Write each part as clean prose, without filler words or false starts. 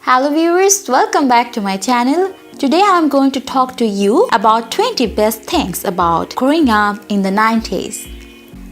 Hello viewers, welcome back to my channel. Today I am going to talk to you about 20 best things about growing up in the 90s.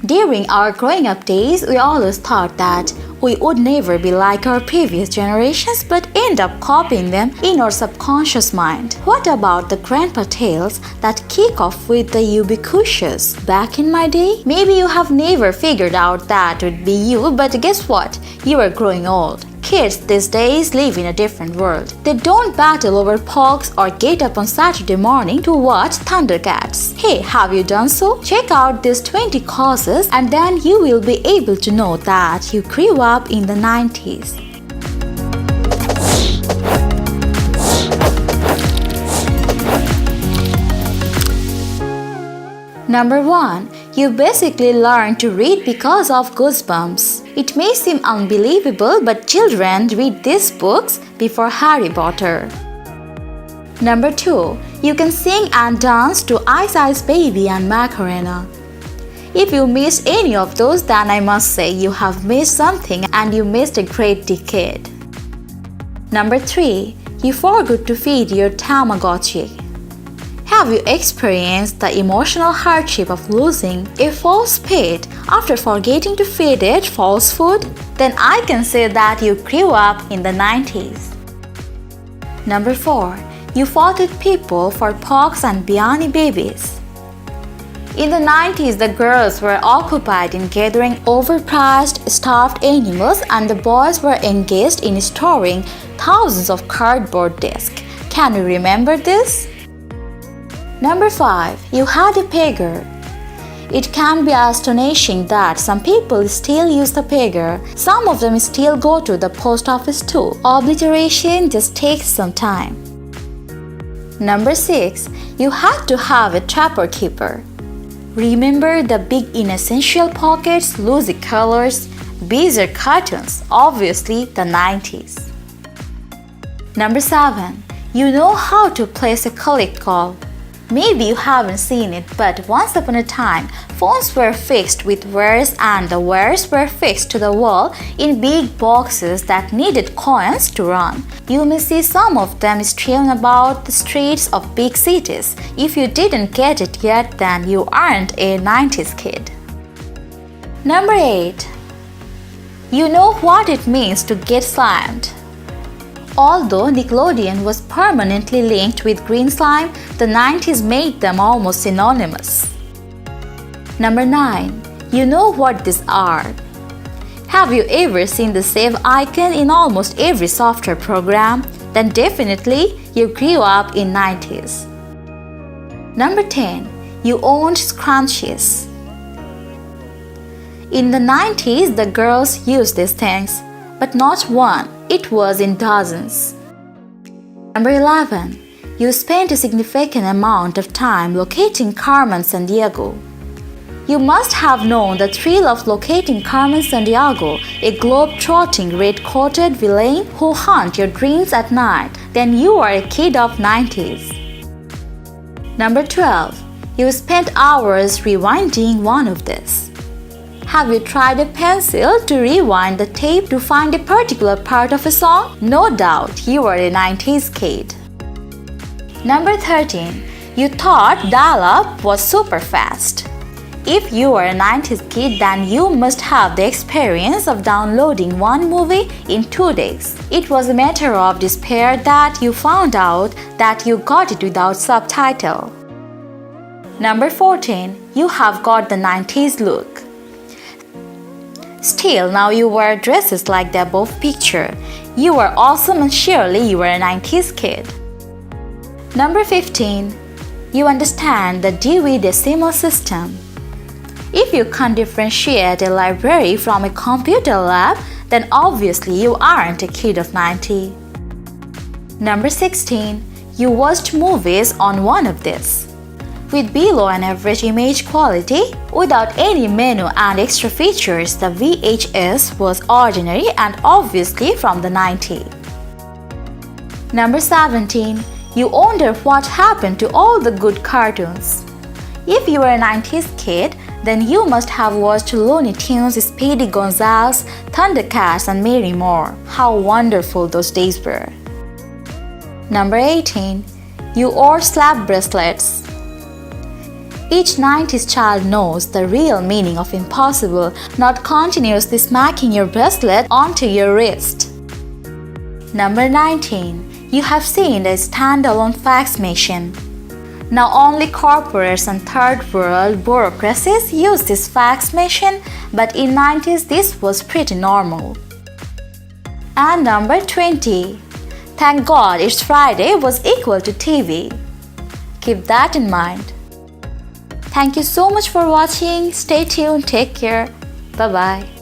During our growing up days, we always thought that we would never be like our previous generations but end up copying them in our subconscious mind. What about the grandpa tales that kick off with the ubiquitous? Back in my day, maybe you have never figured out that would be you, but guess what? You are growing old. Kids these days live in a different world. They don't battle over Pogs or get up on Saturday morning to watch Thundercats. Hey, have you done so? Check out these 20 causes and then you will be able to know that you grew up in the 90s. Number 1. You basically learn to read because of Goosebumps. It may seem unbelievable, but children read these books before Harry Potter. Number 2. You can sing and dance to Ice Ice Baby and Macarena. If you missed any of those, then I must say you have missed something and you missed a great decade. Number 3. You forgot to feed your Tamagotchi. Have you experienced the emotional hardship of losing a false pet after forgetting to feed it false food? Then I can say that you grew up in the 90s. Number 4. You fought with people for Pogs and Beanie Babies. In the 90s, the girls were occupied in gathering overpriced stuffed animals and the boys were engaged in storing thousands of cardboard discs. Can you remember this? Number 5. You had a pager. It can be astonishing that some people still use the pager. Some of them still go to the post office too. Obliteration just takes some time. Number 6. You had to have a trapper keeper. Remember the big inessential pockets, loosey colors, bizarre cartoons, obviously the 90s. Number 7. You know how to place a collect call. Maybe you haven't seen it, but once upon a time, phones were fixed with wires and the wires were fixed to the wall in big boxes that needed coins to run. You may see some of them strewn about the streets of big cities. If you didn't get it yet, then you aren't a 90s kid. Number 8. You know what it means to get slimed. Although Nickelodeon was permanently linked with green slime, the 90s made them almost synonymous. Number 9. You know what these are. Have you ever seen the save icon in almost every software program? Then definitely you grew up in 90s. Number 10. You owned scrunchies. In the 90s, the girls used these things, but not one. It was in dozens. Number 11. You spent a significant amount of time locating Carmen Sandiego. You must have known the thrill of locating Carmen Sandiego, a globe-trotting red-coated villain who haunt your dreams at night. Then you are a kid of 90s. Number 12. You spent hours rewinding one of these. Have you tried a pencil to rewind the tape to find a particular part of a song? No doubt you are a 90s kid. Number 13. You thought dial-up was super fast. If you are a 90s kid, then you must have the experience of downloading one movie in 2 days. It was a matter of despair that you found out that you got it without subtitle. Number 14. You have got the 90s look. Still, now you wear dresses like the above picture. You are awesome and surely you are a 90s kid. Number 15. You understand the Dewey Decimal System. If you can't differentiate a library from a computer lab, then obviously you aren't a kid of 90. Number 16. You watched movies on one of these. With below an average image quality, without any menu and extra features, the VHS was ordinary and obviously from the 90s. Number 17. You wonder what happened to all the good cartoons. If you were a 90s kid, Then you must have watched Looney Tunes, Speedy Gonzales, Thundercats and many more. How wonderful those days were. Number 18. You wore slap bracelets. Each 90s child knows the real meaning of impossible, not continuously smacking your bracelet onto your wrist. Number 19. You have seen a standalone fax machine. Now only corporates and third world bureaucracies use this fax machine, but in 90s this was pretty normal. And number 20. Thank God It's Friday was equal to TV. Keep that in mind. Thank you so much for watching. Stay tuned. Take care. Bye-bye.